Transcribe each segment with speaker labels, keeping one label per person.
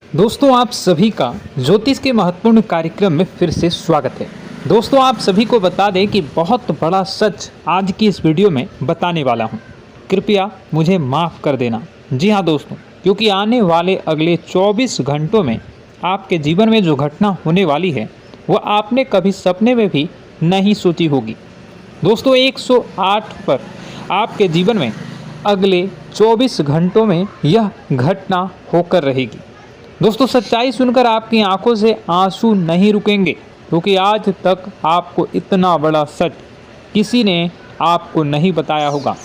Speaker 1: दोस्तों आप सभी का ज्योतिष के महत्वपूर्ण कार्यक्रम में फिर से स्वागत है। दोस्तों आप सभी को बता दें कि बहुत बड़ा सच आज की इस वीडियो में बताने वाला हूं। कृपया मुझे माफ़ कर देना। जी हां दोस्तों, क्योंकि आने वाले अगले 24 घंटों में आपके जीवन में जो घटना होने वाली है वह आपने कभी सपने में भी नहीं सोची होगी। दोस्तों 108 पर आपके जीवन में अगले 24 घंटों में यह घटना होकर रहेगी। दोस्तों सच्चाई सुनकर आपकी आंखों से आंसू नहीं रुकेंगे, क्योंकि आज तक आपको इतना बड़ा सच किसी ने आपको नहीं बताया होगा।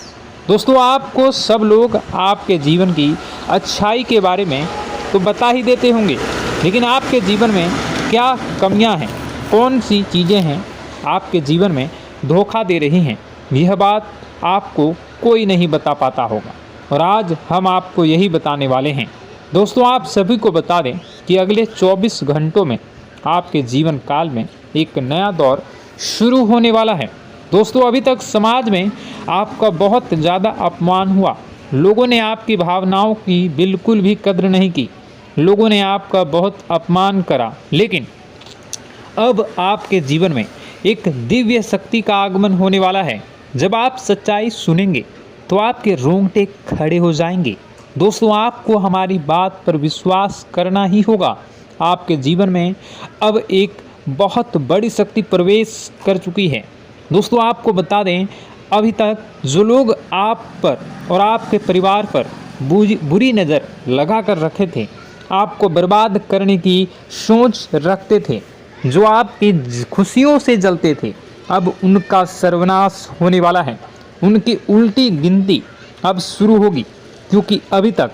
Speaker 1: दोस्तों आपको सब लोग आपके जीवन की अच्छाई के बारे में तो बता ही देते होंगे, लेकिन आपके जीवन में क्या कमियां हैं, कौन सी चीज़ें हैं आपके जीवन में धोखा दे रही हैं, यह बात आपको कोई नहीं बता पाता होगा। और आज हम आपको यही बताने वाले हैं। दोस्तों आप सभी को बता दें कि अगले 24 घंटों में आपके जीवन काल में एक नया दौर शुरू होने वाला है। दोस्तों अभी तक समाज में आपका बहुत ज़्यादा अपमान हुआ, लोगों ने आपकी भावनाओं की बिल्कुल भी कद्र नहीं की, लोगों ने आपका बहुत अपमान करा, लेकिन अब आपके जीवन में एक दिव्य शक्ति का आगमन होने वाला है। जब आप सच्चाई सुनेंगे तो आपके रोंगटे खड़े हो जाएंगे। दोस्तों आपको हमारी बात पर विश्वास करना ही होगा। आपके जीवन में अब एक बहुत बड़ी शक्ति प्रवेश कर चुकी है। दोस्तों आपको बता दें, अभी तक जो लोग आप पर और आपके परिवार पर बुरी नज़र लगा कर रखे थे, आपको बर्बाद करने की सोच रखते थे, जो आपकी खुशियों से जलते थे, अब उनका सर्वनाश होने वाला है। उनकी उल्टी गिनती अब शुरू होगी, क्योंकि अभी तक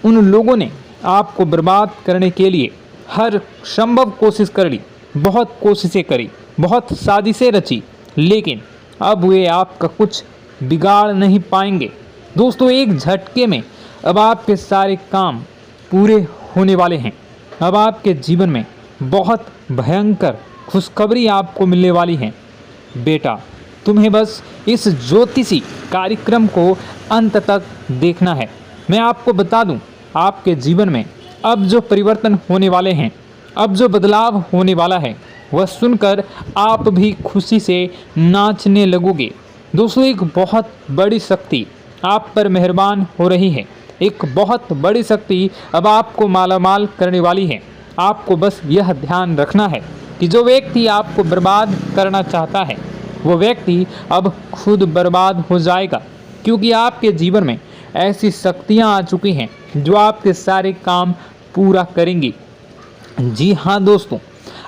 Speaker 1: उन लोगों ने आपको बर्बाद करने के लिए हर संभव कोशिश कर ली, बहुत कोशिशें करी, बहुत साजिशें रची, लेकिन अब वे आपका कुछ बिगाड़ नहीं पाएंगे। दोस्तों एक झटके में अब आपके सारे काम पूरे होने वाले हैं। अब आपके जीवन में बहुत भयंकर खुशखबरी आपको मिलने वाली है। बेटा तुम्हें बस इस ज्योतिषी कार्यक्रम को अंत तक देखना है। मैं आपको बता दूं, आपके जीवन में अब जो परिवर्तन होने वाले हैं, अब जो बदलाव होने वाला है, वह सुनकर आप भी खुशी से नाचने लगोगे। दोस्तों एक बहुत बड़ी शक्ति आप पर मेहरबान हो रही है। एक बहुत बड़ी शक्ति अब आपको मालामाल करने वाली है। आपको बस यह ध्यान रखना है कि जो व्यक्ति आपको बर्बाद करना चाहता है, वो व्यक्ति अब खुद बर्बाद हो जाएगा, क्योंकि आपके जीवन में ऐसी शक्तियां आ चुकी हैं जो आपके सारे काम पूरा करेंगी। जी हाँ दोस्तों,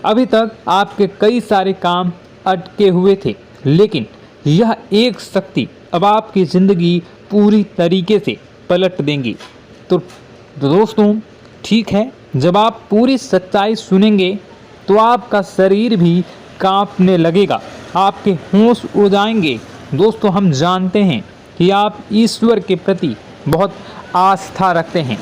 Speaker 1: अभी तक आपके कई सारे काम अटके हुए थे, लेकिन यह एक शक्ति अब आपकी ज़िंदगी पूरी तरीके से पलट देंगी। तो दोस्तों ठीक है, जब आप पूरी सच्चाई सुनेंगे तो आपका शरीर भी कांपने लगेगा, आपके होश उड़ जाएंगे। दोस्तों हम जानते हैं कि आप ईश्वर के प्रति बहुत आस्था रखते हैं,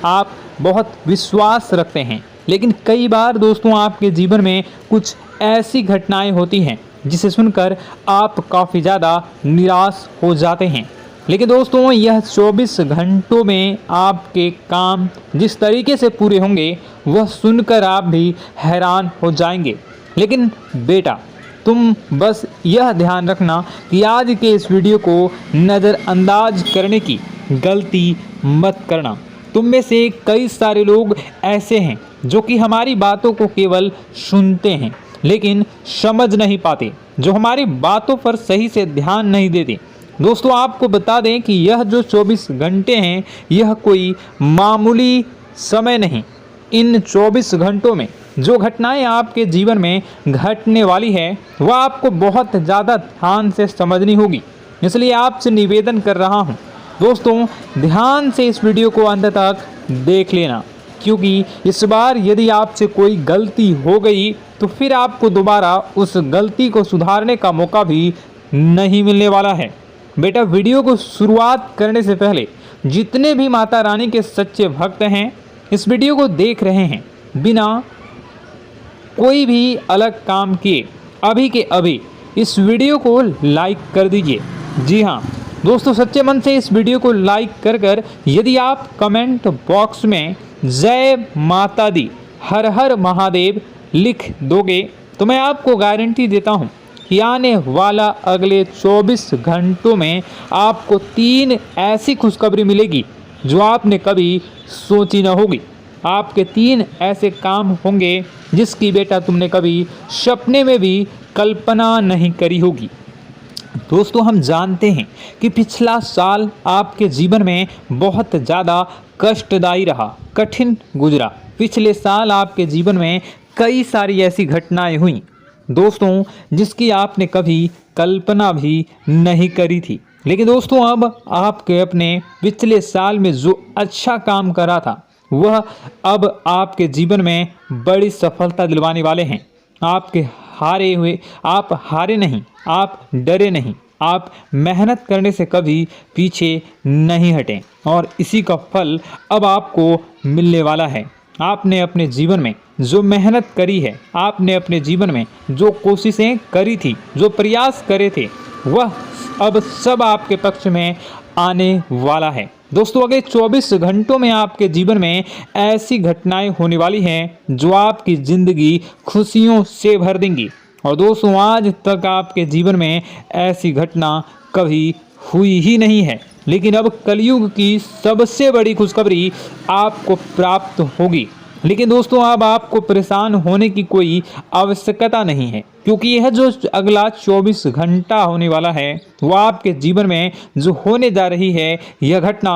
Speaker 1: आप बहुत विश्वास रखते हैं, लेकिन कई बार दोस्तों आपके जीवन में कुछ ऐसी घटनाएं होती हैं जिसे सुनकर आप काफ़ी ज़्यादा निराश हो जाते हैं। लेकिन दोस्तों यह 24 घंटों में आपके काम जिस तरीके से पूरे होंगे वह सुनकर आप भी हैरान हो जाएंगे। लेकिन बेटा तुम बस यह ध्यान रखना कि आज के इस वीडियो को नज़रअंदाज करने की गलती मत करना। तुम में से कई सारे लोग ऐसे हैं जो कि हमारी बातों को केवल सुनते हैं लेकिन समझ नहीं पाते, जो हमारी बातों पर सही से ध्यान नहीं देते। दोस्तों आपको बता दें कि यह जो 24 घंटे हैं यह कोई मामूली समय नहीं। इन 24 घंटों में जो घटनाएं आपके जीवन में घटने वाली है वह आपको बहुत ज़्यादा ध्यान से समझनी होगी। इसलिए आपसे निवेदन कर रहा हूं दोस्तों, ध्यान से इस वीडियो को अंत तक देख लेना, क्योंकि इस बार यदि आपसे कोई गलती हो गई तो फिर आपको दोबारा उस गलती को सुधारने का मौका भी नहीं मिलने वाला है। बेटा वीडियो को शुरुआत करने से पहले जितने भी माता रानी के सच्चे भक्त हैं इस वीडियो को देख रहे हैं, बिना कोई भी अलग काम किए अभी के अभी इस वीडियो को लाइक कर दीजिए। जी हाँ दोस्तों, सच्चे मन से इस वीडियो को लाइक कर यदि आप कमेंट बॉक्स में जय माता दी, हर हर महादेव लिख दोगे तो मैं आपको गारंटी देता हूँ कि आने वाला अगले 24 घंटों में आपको 3 ऐसी खुशखबरी मिलेगी जो आपने कभी सोची न होगी। आपके 3 ऐसे काम होंगे जिसकी बेटा तुमने कभी सपने में भी कल्पना नहीं करी होगी। दोस्तों, हम जानते हैं कि पिछला साल आपके जीवन में बहुत ज़्यादा कष्टदायी रहा, कठिन गुजरा। पिछले साल आपके जीवन में कई सारी ऐसी घटनाएं हुई दोस्तों जिसकी आपने कभी कल्पना भी नहीं करी थी। लेकिन दोस्तों, अब आपके अपने पिछले साल में जो अच्छा काम करा था वह अब आपके जीवन में बड़ी सफलता दिलवाने वाले हैं। आप हारे नहीं, आप डरे नहीं, आप मेहनत करने से कभी पीछे नहीं हटें और इसी का फल अब आपको मिलने वाला है। आपने अपने जीवन में जो मेहनत करी है, आपने अपने जीवन में जो कोशिशें करी थी, जो प्रयास करे थे, वह अब सब आपके पक्ष में आने वाला है। दोस्तों, अगले 24 घंटों में आपके जीवन में ऐसी घटनाएं होने वाली हैं जो आपकी ज़िंदगी खुशियों से भर देंगी। और दोस्तों, आज तक आपके जीवन में ऐसी घटना कभी हुई ही नहीं है, लेकिन अब कलयुग की सबसे बड़ी खुशखबरी आपको प्राप्त होगी। लेकिन दोस्तों, अब आपको परेशान होने की कोई आवश्यकता नहीं है, क्योंकि यह जो अगला 24 घंटा होने वाला है वह आपके जीवन में जो होने जा रही है यह घटना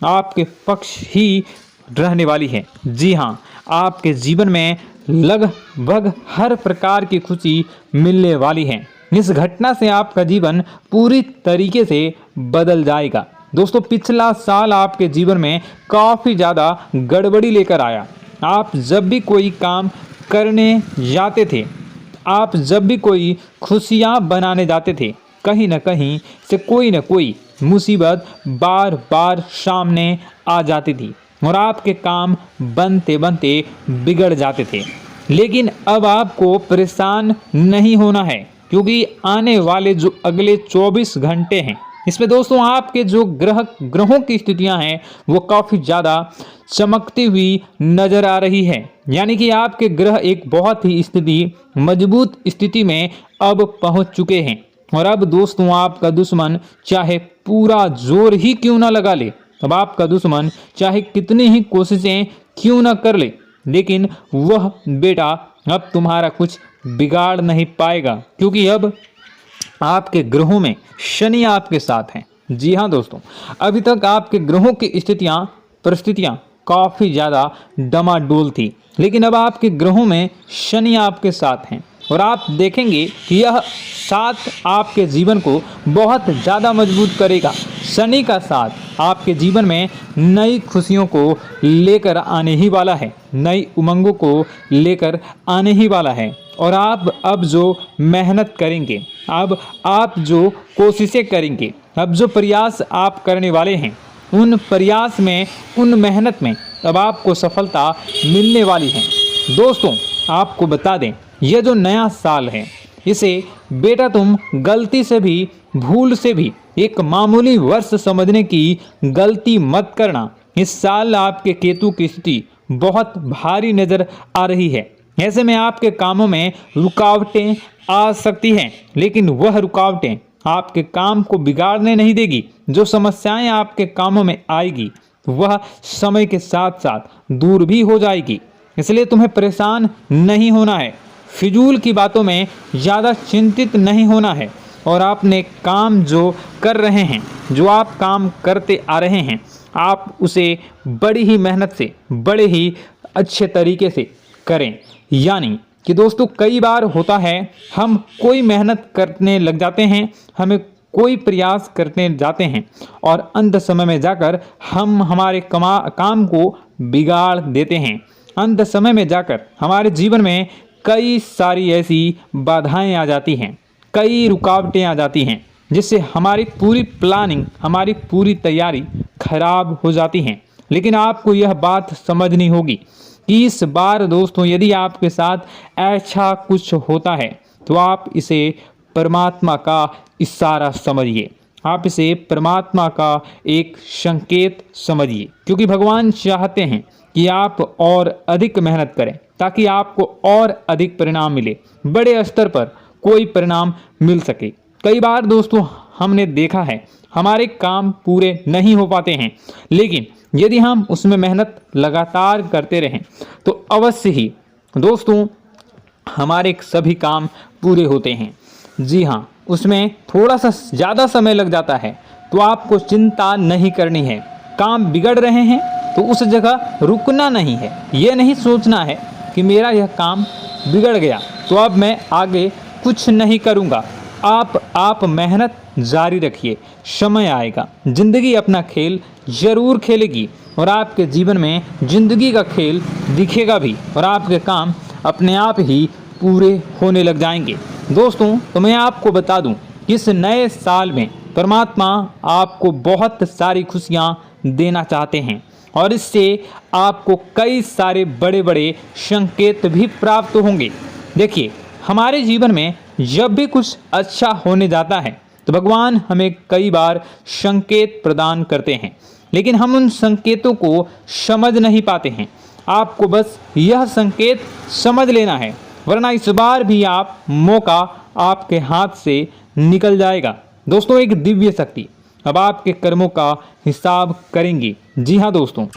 Speaker 1: आपके पक्ष ही रहने वाली है। जी हाँ, आपके जीवन में लगभग हर प्रकार की खुशी मिलने वाली है। इस घटना से आपका जीवन पूरी तरीके से बदल जाएगा। दोस्तों, पिछला साल आपके जीवन में काफ़ी ज़्यादा गड़बड़ी लेकर आया। आप जब भी कोई काम करने जाते थे, आप जब भी कोई खुशियाँ बनाने जाते थे, कहीं न कहीं से कोई न कोई मुसीबत बार बार सामने आ जाती थी और आपके काम बनते बनते बिगड़ जाते थे। लेकिन अब आपको परेशान नहीं होना है, क्योंकि आने वाले जो अगले 24 घंटे हैं इसमें दोस्तों आपके जो ग्रहों की स्थितियां हैं वो काफ़ी ज़्यादा चमकती हुई नज़र आ रही है। यानी कि आपके ग्रह एक बहुत ही मजबूत स्थिति में अब पहुंच चुके हैं। और अब दोस्तों, आपका दुश्मन चाहे पूरा जोर ही क्यों ना लगा ले, अब आपका दुश्मन चाहे कितनी ही कोशिशें क्यों ना कर ले, लेकिन वह बेटा अब तुम्हारा कुछ बिगाड़ नहीं पाएगा, क्योंकि अब आपके ग्रहों में शनि आपके साथ हैं। जी हाँ दोस्तों, अभी तक आपके ग्रहों की परिस्थितियाँ काफ़ी ज़्यादा डमाडोल थी, लेकिन अब आपके ग्रहों में शनि आपके साथ हैं और आप देखेंगे कि यह साथ आपके जीवन को बहुत ज़्यादा मजबूत करेगा। शनि का साथ आपके जीवन में नई खुशियों को लेकर आने ही वाला है, नई उमंगों को लेकर आने ही वाला है। और आप अब जो मेहनत करेंगे, अब आप जो कोशिशें करेंगे, अब जो प्रयास आप करने वाले हैं, उन प्रयास में, उन मेहनत में अब आपको सफलता मिलने वाली है। दोस्तों, आपको बता दें, यह जो नया साल है इसे बेटा तुम गलती से भी, भूल से भी एक मामूली वर्ष समझने की गलती मत करना। इस साल आपके केतु की स्थिति बहुत भारी नज़र आ रही है। ऐसे में आपके कामों में रुकावटें आ सकती हैं, लेकिन वह रुकावटें आपके काम को बिगाड़ने नहीं देगी। जो समस्याएं आपके कामों में आएगी वह समय के साथ साथ दूर भी हो जाएगी। इसलिए तुम्हें परेशान नहीं होना है, फिजूल की बातों में ज़्यादा चिंतित नहीं होना है। और आपने काम जो कर रहे हैं, जो आप काम करते आ रहे हैं, आप उसे बड़ी ही मेहनत से, बड़े ही अच्छे तरीके से करें। यानी कि दोस्तों, कई बार होता है हम कोई मेहनत करने लग जाते हैं, हमें कोई प्रयास करने जाते हैं और अंत समय में जाकर हम हमारे काम को बिगाड़ देते हैं। अंत समय में जाकर हमारे जीवन में कई सारी ऐसी बाधाएं आ जाती हैं, कई रुकावटें आ जाती हैं, जिससे हमारी पूरी प्लानिंग, हमारी पूरी तैयारी खराब हो जाती हैं। लेकिन आपको यह बात समझनी होगी कि इस बार दोस्तों, यदि आपके साथ ऐसा कुछ होता है तो आप इसे परमात्मा का इशारा समझिए। आप इसे परमात्मा का एक संकेत समझिए, क्योंकि भगवान चाहते हैं कि आप और अधिक मेहनत करें ताकि आपको और अधिक परिणाम मिले, बड़े स्तर पर कोई परिणाम मिल सके। कई बार दोस्तों हमने देखा है हमारे काम पूरे नहीं हो पाते हैं, लेकिन यदि हम उसमें मेहनत लगातार करते रहें तो अवश्य ही दोस्तों हमारे सभी काम पूरे होते हैं। जी हाँ, उसमें थोड़ा सा ज़्यादा समय लग जाता है तो आपको चिंता नहीं करनी है। काम बिगड़ रहे हैं तो उस जगह रुकना नहीं है, ये नहीं सोचना है कि मेरा यह काम बिगड़ गया तो अब मैं आगे कुछ नहीं करूँगा। आप मेहनत जारी रखिए, समय आएगा, ज़िंदगी अपना खेल ज़रूर खेलेगी और आपके जीवन में ज़िंदगी का खेल दिखेगा भी और आपके काम अपने आप ही पूरे होने लग जाएंगे। दोस्तों तो मैं आपको बता दूं कि इस नए साल में परमात्मा आपको बहुत सारी खुशियां देना चाहते हैं और इससे आपको कई सारे बड़े बड़े संकेत भी प्राप्त होंगे। देखिए, हमारे जीवन में जब भी कुछ अच्छा होने जाता है तो भगवान हमें कई बार संकेत प्रदान करते हैं, लेकिन हम उन संकेतों को समझ नहीं पाते हैं। आपको बस यह संकेत समझ लेना है, वरना इस बार भी आप मौका आपके हाथ से निकल जाएगा। दोस्तों, एक दिव्य शक्ति अब आपके कर्मों का हिसाब करेंगी। जी हाँ दोस्तों,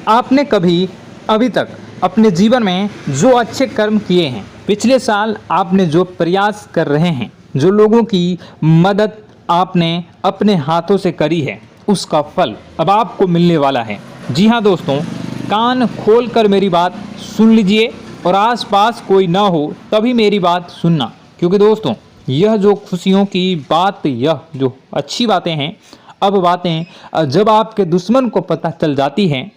Speaker 1: आपने कभी अभी तक अपने जीवन में जो अच्छे कर्म किए हैं, पिछले साल आपने जो प्रयास कर रहे हैं, जो लोगों की मदद आपने अपने हाथों से करी है, उसका फल अब आपको मिलने वाला है। जी हाँ दोस्तों, कान खोलकर मेरी बात सुन लीजिए और आसपास कोई ना हो तभी मेरी बात सुनना, क्योंकि दोस्तों यह जो खुशियों की बात, यह जो अच्छी बातें हैं, अब बातें जब आपके दुश्मन को पता चल जाती हैं,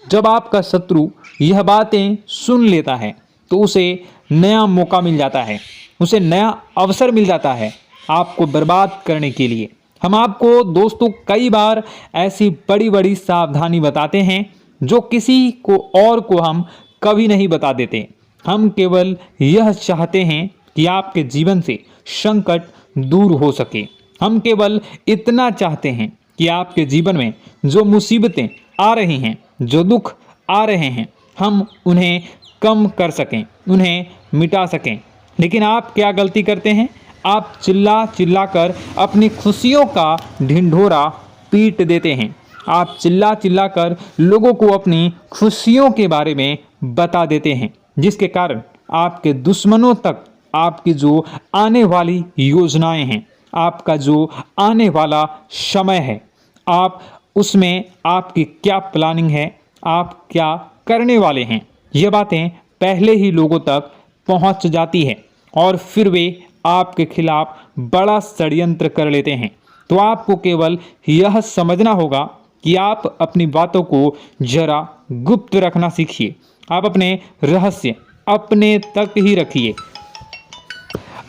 Speaker 1: जब आपका शत्रु यह बातें सुन लेता है तो उसे नया मौका मिल जाता है, उसे नया अवसर मिल जाता है आपको बर्बाद करने के लिए। हम आपको दोस्तों कई बार ऐसी बड़ी बड़ी सावधानी बताते हैं जो किसी को और को हम कभी नहीं बता देते। हम केवल यह चाहते हैं कि आपके जीवन से संकट दूर हो सके। हम केवल इतना चाहते हैं कि आपके जीवन में जो मुसीबतें आ रही हैं, जो दुख आ रहे हैं, हम उन्हें कम कर सकें, उन्हें मिटा सकें। लेकिन आप क्या गलती करते हैं? आप चिल्ला चिल्ला कर अपनी खुशियों का ढिंढोरा पीट देते हैं। आप चिल्ला चिल्ला कर लोगों को अपनी खुशियों के बारे में बता देते हैं, जिसके कारण आपके दुश्मनों तक आपकी जो आने वाली योजनाएं हैं, आपका जो आने वाला समय है, आप उसमें आपकी क्या प्लानिंग है, आप क्या करने वाले हैं, ये बातें पहले ही लोगों तक पहुंच जाती है और फिर वे आपके खिलाफ बड़ा षड्यंत्र कर लेते हैं। तो आपको केवल यह समझना होगा कि आप अपनी बातों को जरा गुप्त रखना सीखिए। आप अपने रहस्य अपने तक ही रखिए।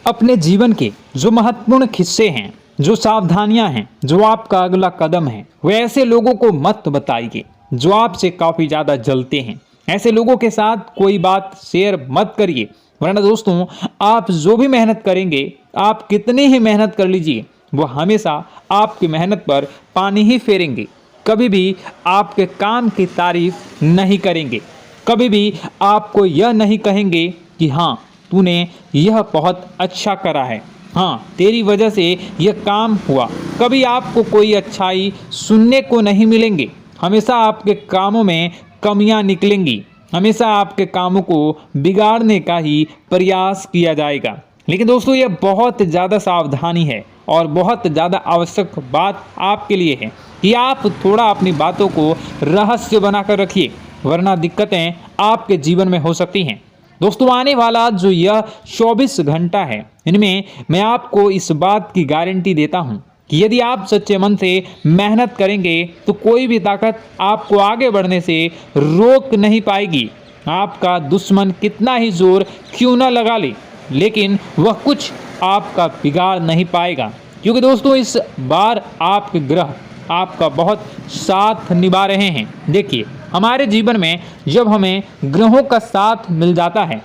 Speaker 1: अपने जीवन के जो महत्वपूर्ण हिस्से हैं, जो सावधानियां हैं, जो आपका अगला कदम है, वे ऐसे लोगों को मत बताइए जो आपसे काफ़ी ज़्यादा जलते हैं। ऐसे लोगों के साथ कोई बात शेयर मत करिए, वरना दोस्तों आप जो भी मेहनत करेंगे, आप कितनी ही मेहनत कर लीजिए, वो हमेशा आपकी मेहनत पर पानी ही फेरेंगे। कभी भी आपके काम की तारीफ नहीं करेंगे, कभी भी आपको यह नहीं कहेंगे कि हाँ तूने यह बहुत अच्छा करा है, हाँ तेरी वजह से यह काम हुआ। कभी आपको कोई अच्छाई सुनने को नहीं मिलेंगे। हमेशा आपके कामों में कमियां निकलेंगी, हमेशा आपके कामों को बिगाड़ने का ही प्रयास किया जाएगा। लेकिन दोस्तों यह बहुत ज़्यादा सावधानी है और बहुत ज़्यादा आवश्यक बात आपके लिए है कि आप थोड़ा अपनी बातों को रहस्य बनाकर रखिए, वरना दिक्कतें आपके जीवन में हो सकती हैं। दोस्तों आने वाला जो यह 24 घंटा है, इनमें मैं आपको इस बात की गारंटी देता हूँ कि यदि आप सच्चे मन से मेहनत करेंगे तो कोई भी ताकत आपको आगे बढ़ने से रोक नहीं पाएगी। आपका दुश्मन कितना ही जोर क्यों न लगा ले, लेकिन वह कुछ आपका बिगाड़ नहीं पाएगा, क्योंकि दोस्तों इस बार आपके ग्रह आपका बहुत साथ निभा रहे हैं। देखिए, हमारे जीवन में जब हमें ग्रहों का साथ मिल जाता है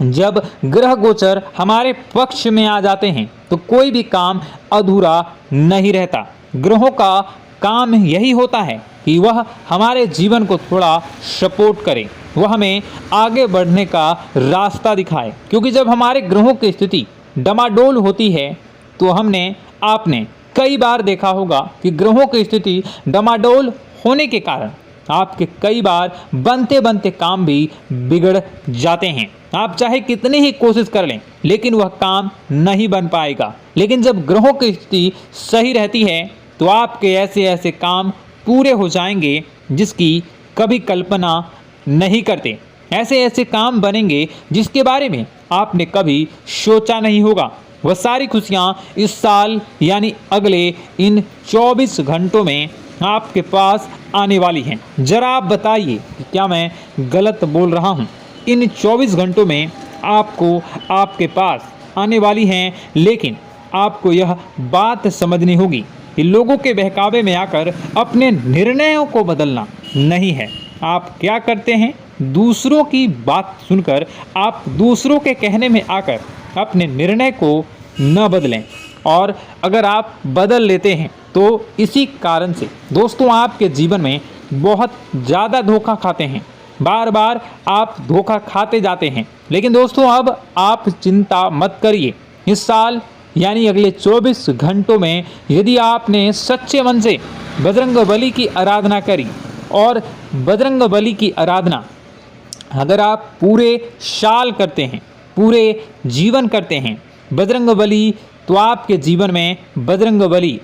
Speaker 1: जब ग्रह गोचर हमारे पक्ष में आ जाते हैं तो कोई भी काम अधूरा नहीं रहता। ग्रहों का काम यही होता है कि वह हमारे जीवन को थोड़ा सपोर्ट करे, वह हमें आगे बढ़ने का रास्ता दिखाए। क्योंकि जब हमारे ग्रहों की स्थिति डमाडोल होती है तो आपने कई बार देखा होगा कि ग्रहों की स्थिति डमाडोल होने के कारण आपके कई बार बनते बनते काम भी बिगड़ जाते हैं। आप चाहे कितनी ही कोशिश कर लें लेकिन वह काम नहीं बन पाएगा। लेकिन जब ग्रहों की स्थिति सही रहती है तो आपके ऐसे ऐसे काम पूरे हो जाएंगे जिसकी कभी कल्पना नहीं करते। ऐसे ऐसे काम बनेंगे जिसके बारे में आपने कभी सोचा नहीं होगा। वह सारी खुशियाँ इस साल यानी अगले इन 24 घंटों में आपके पास आने वाली हैं। जरा आप बताइए कि क्या मैं गलत बोल रहा हूँ? इन 24 घंटों में आपको आपके पास आने वाली हैं, लेकिन आपको यह बात समझनी होगी कि लोगों के बहकावे में आकर अपने निर्णयों को बदलना नहीं है। आप क्या करते हैं? दूसरों की बात सुनकर आप दूसरों के कहने में आकर अपने निर्णय को न बदलें, और अगर आप बदल लेते हैं तो इसी कारण से दोस्तों आपके जीवन में बहुत ज़्यादा धोखा खाते हैं। बार बार आप धोखा खाते जाते हैं। लेकिन दोस्तों अब आप चिंता मत करिए। इस साल यानी अगले 24 घंटों में यदि आपने सच्चे मन से बजरंगबली की आराधना करी, और बजरंगबली की आराधना अगर आप पूरे साल करते हैं, पूरे जीवन करते हैं बजरंगबली, तो आपके जीवन में बजरंगबली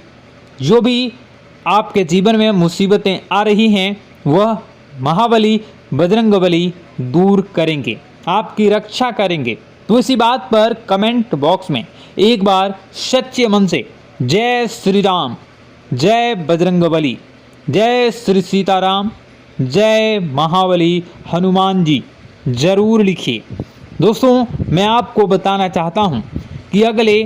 Speaker 1: जो भी आपके जीवन में मुसीबतें आ रही हैं वह महाबली बजरंगबली दूर करेंगे, आपकी रक्षा करेंगे। तो इसी बात पर कमेंट बॉक्स में एक बार सच्चे मन से जय श्री राम, जय बजरंगबली, जय श्री सीताराम, जय महाबली हनुमान जी जरूर लिखिए। दोस्तों मैं आपको बताना चाहता हूँ कि अगले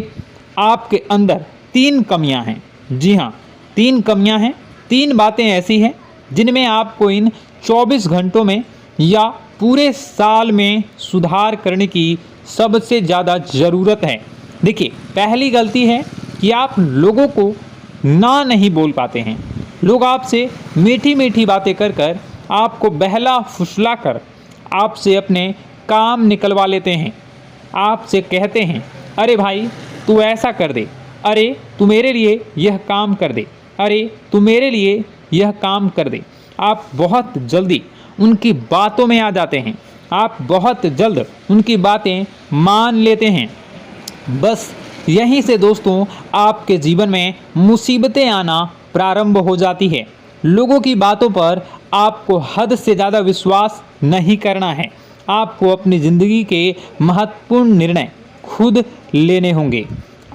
Speaker 1: आपके अंदर 3 कमियां हैं। जी हाँ, 3 कमियां हैं। 3 बातें ऐसी हैं जिनमें आपको इन 24 घंटों में या पूरे साल में सुधार करने की सबसे ज़्यादा ज़रूरत है। देखिए, पहली गलती है कि आप लोगों को ना नहीं बोल पाते हैं। लोग आपसे मीठी मीठी बातें कर कर आपको बहला फुसला कर आपसे अपने काम निकलवा लेते हैं। आपसे कहते हैं, अरे भाई तू ऐसा कर दे, अरे तू मेरे लिए यह काम कर दे, अरे तू मेरे लिए यह काम कर दे। आप बहुत जल्दी उनकी बातों में आ जाते हैं, आप बहुत जल्द उनकी बातें मान लेते हैं। बस यहीं से दोस्तों आपके जीवन में मुसीबतें आना प्रारंभ हो जाती है। लोगों की बातों पर आपको हद से ज़्यादा विश्वास नहीं करना है। आपको अपनी ज़िंदगी के महत्वपूर्ण निर्णय खुद लेने होंगे।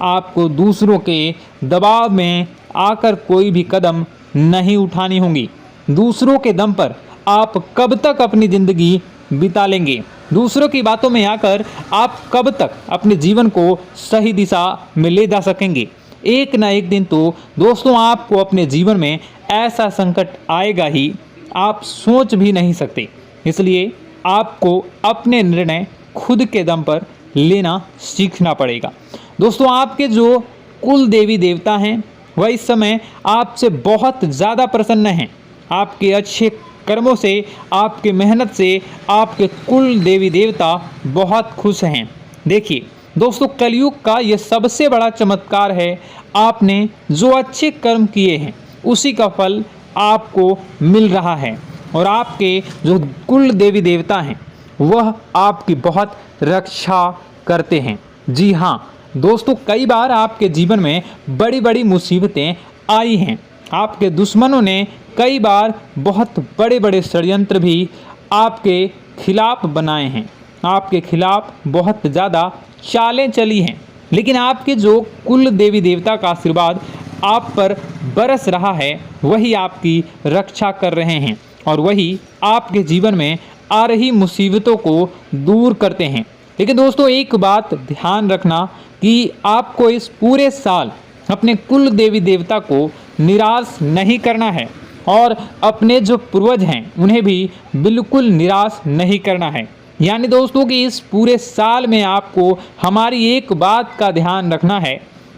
Speaker 1: आपको दूसरों के दबाव में आकर कोई भी कदम नहीं उठानी होगी। दूसरों के दम पर आप कब तक अपनी ज़िंदगी बिता लेंगे? दूसरों की बातों में आकर आप कब तक अपने जीवन को सही दिशा में ले जा सकेंगे? एक ना एक दिन तो दोस्तों आपको अपने जीवन में ऐसा संकट आएगा ही, आप सोच भी नहीं सकते। इसलिए आपको अपने निर्णय खुद के दम पर लेना सीखना पड़ेगा। दोस्तों आपके जो कुल देवी देवता हैं वह इस समय आपसे बहुत ज़्यादा प्रसन्न हैं। आपके अच्छे कर्मों से, आपके मेहनत से आपके कुल देवी देवता बहुत खुश हैं। देखिए दोस्तों, कलयुग का ये सबसे बड़ा चमत्कार है। आपने जो अच्छे कर्म किए हैं उसी का फल आपको मिल रहा है, और आपके जो कुल देवी देवता हैं वह आपकी बहुत रक्षा करते हैं। जी हाँ दोस्तों, कई बार आपके जीवन में बड़ी बड़ी मुसीबतें आई हैं। आपके दुश्मनों ने कई बार बहुत बड़े बड़े षड्यंत्र भी आपके खिलाफ बनाए हैं। आपके खिलाफ बहुत ज़्यादा चालें चली हैं, लेकिन आपके जो कुल देवी देवता का आशीर्वाद आप पर बरस रहा है वही आपकी रक्षा कर रहे हैं, और वही आपके जीवन में आ रही मुसीबतों को दूर करते हैं। लेकिन दोस्तों एक बात ध्यान रखना कि आपको इस पूरे साल अपने कुल देवी देवता को निराश नहीं करना है, और अपने जो पूर्वज हैं उन्हें भी बिल्कुल निराश नहीं करना है। यानी दोस्तों कि इस पूरे साल में आपको हमारी एक बात का ध्यान रखना है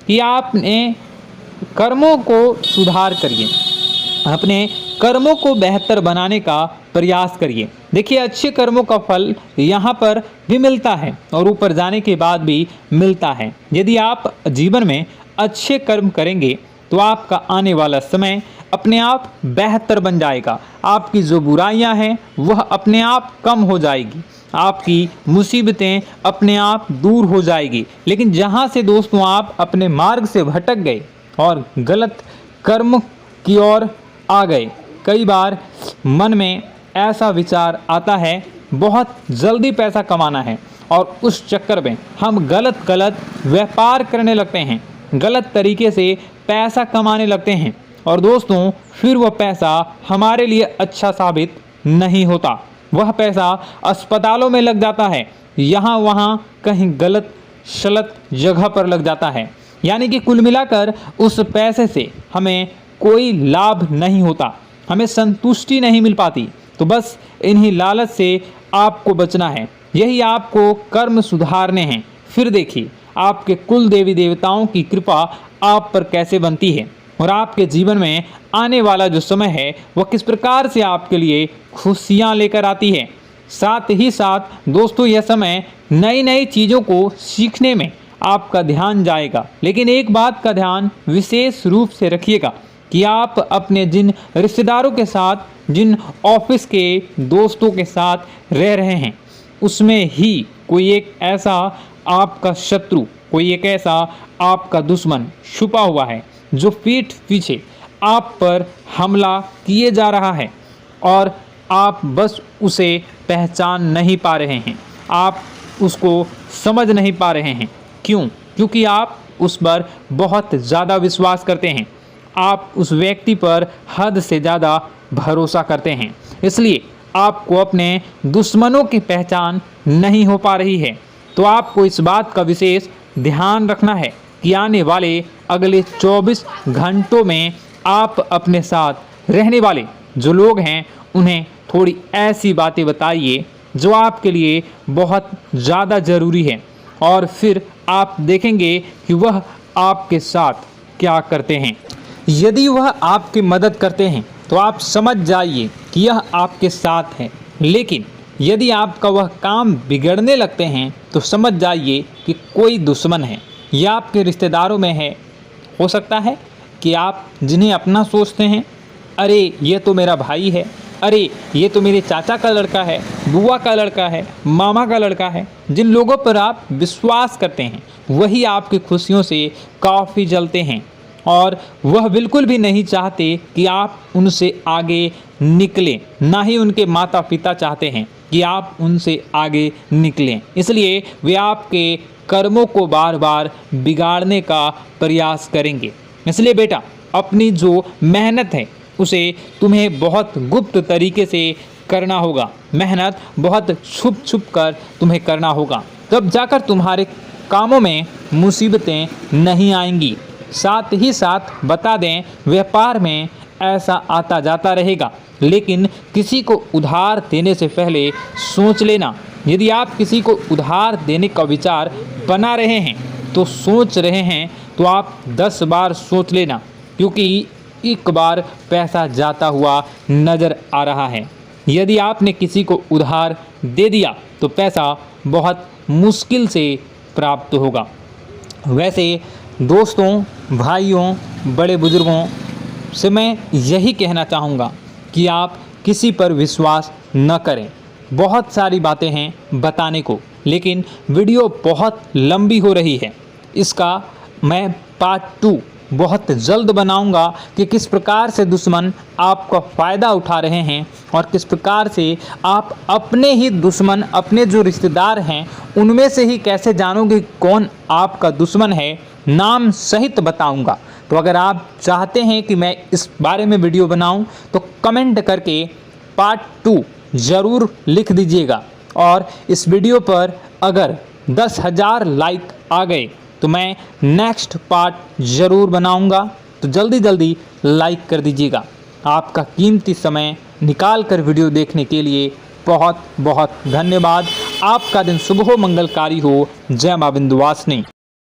Speaker 1: कि आपने कर्मों को सुधार करिए, अपने कर्मों को बेहतर बनाने का प्रयास करिए। देखिए, अच्छे कर्मों का फल यहाँ पर भी मिलता है और ऊपर जाने के बाद भी मिलता है। यदि आप जीवन में अच्छे कर्म करेंगे तो आपका आने वाला समय अपने आप बेहतर बन जाएगा। आपकी जो बुराइयां हैं वह अपने आप कम हो जाएगी, आपकी मुसीबतें अपने आप दूर हो जाएगी। लेकिन जहां से दोस्तों आप अपने मार्ग से भटक गए और गलत कर्म की ओर आ गए, कई बार मन में ऐसा विचार आता है बहुत जल्दी पैसा कमाना है और उस चक्कर में हम गलत व्यापार करने लगते हैं, गलत तरीके से पैसा कमाने लगते हैं और दोस्तों फिर वह पैसा हमारे लिए अच्छा साबित नहीं होता। वह पैसा अस्पतालों में लग जाता है, यहाँ वहाँ कहीं गलत शलत जगह पर लग जाता है। यानी कि कुल मिलाकर उस पैसे से हमें कोई लाभ नहीं होता, हमें संतुष्टि नहीं मिल पाती। तो बस इन्हीं लालच से आपको बचना है, यही आपको कर्म सुधारने हैं। फिर देखिए आपके कुल देवी देवताओं की कृपा आप पर कैसे बनती है और आपके जीवन में आने वाला जो समय है वह किस प्रकार से आपके लिए खुशियाँ लेकर आती है। साथ ही साथ दोस्तों यह समय नई नई चीज़ों को सीखने में आपका ध्यान जाएगा। लेकिन एक बात का ध्यान विशेष रूप से रखिएगा कि आप अपने जिन रिश्तेदारों के साथ, जिन ऑफिस के दोस्तों के साथ रह रहे हैं, उसमें ही कोई एक ऐसा आपका शत्रु, कोई एक ऐसा आपका दुश्मन छुपा हुआ है जो पीठ पीछे आप पर हमला किए जा रहा है और आप बस उसे पहचान नहीं पा रहे हैं, आप उसको समझ नहीं पा रहे हैं। क्यों? क्योंकि आप उस पर बहुत ज़्यादा विश्वास करते हैं, आप उस व्यक्ति पर हद से ज़्यादा भरोसा करते हैं, इसलिए आपको अपने दुश्मनों की पहचान नहीं हो पा रही है। तो आपको इस बात का विशेष ध्यान रखना है कि आने वाले अगले 24 घंटों में आप अपने साथ रहने वाले जो लोग हैं उन्हें थोड़ी ऐसी बातें बताइए जो आपके लिए बहुत ज़्यादा ज़रूरी है और फिर आप देखेंगे कि वह आपके साथ क्या करते हैं। यदि वह आपकी मदद करते हैं तो आप समझ जाइए कि यह आपके साथ है, लेकिन यदि आपका वह काम बिगड़ने लगते हैं तो समझ जाइए कि कोई दुश्मन है या आपके रिश्तेदारों में है। हो सकता है कि आप जिन्हें अपना सोचते हैं, अरे ये तो मेरा भाई है, अरे ये तो मेरे चाचा का लड़का है, बुआ का लड़का है, मामा का लड़का है, जिन लोगों पर आप विश्वास करते हैं वही आपकी खुशियों से काफ़ी जलते हैं और वह बिल्कुल भी नहीं चाहते कि आप उनसे आगे निकलें, ना ही उनके माता पिता चाहते हैं कि आप उनसे आगे निकलें। इसलिए वे आपके कर्मों को बार बार बिगाड़ने का प्रयास करेंगे। इसलिए बेटा, अपनी जो मेहनत है उसे तुम्हें बहुत गुप्त तरीके से करना होगा, मेहनत बहुत छुप छुप कर तुम्हें करना होगा, तब जाकर तुम्हारे कामों में मुसीबतें नहीं आएंगी। साथ ही साथ बता दें, व्यापार में ऐसा आता जाता रहेगा, लेकिन किसी को उधार देने से पहले सोच लेना। यदि आप किसी को उधार देने का विचार बना रहे हैं तो सोच रहे हैं तो आप 10 बार सोच लेना, क्योंकि एक बार पैसा जाता हुआ नज़र आ रहा है। यदि आपने किसी को उधार दे दिया तो पैसा बहुत मुश्किल से प्राप्त होगा। वैसे दोस्तों, भाइयों, बड़े बुजुर्गों से मैं यही कहना चाहूँगा कि आप किसी पर विश्वास न करें। बहुत सारी बातें हैं बताने को, लेकिन वीडियो बहुत लंबी हो रही है। इसका मैं पार्ट 2 बहुत जल्द बनाऊंगा कि किस प्रकार से दुश्मन आपका फ़ायदा उठा रहे हैं और किस प्रकार से आप अपने ही दुश्मन, अपने जो रिश्तेदार हैं उनमें से ही कैसे जानोगे कौन आपका दुश्मन है, नाम सहित बताऊंगा। तो अगर आप चाहते हैं कि मैं इस बारे में वीडियो बनाऊं तो कमेंट करके पार्ट 2 ज़रूर लिख दीजिएगा। और इस वीडियो पर अगर 10,000 लाइक आ गए तो मैं नेक्स्ट पार्ट ज़रूर बनाऊंगा। तो जल्दी जल्दी लाइक कर दीजिएगा। आपका कीमती समय निकाल कर वीडियो देखने के लिए बहुत बहुत धन्यवाद। आपका दिन शुभ हो, मंगलकारी हो। जय मां विंध्यवासिनी।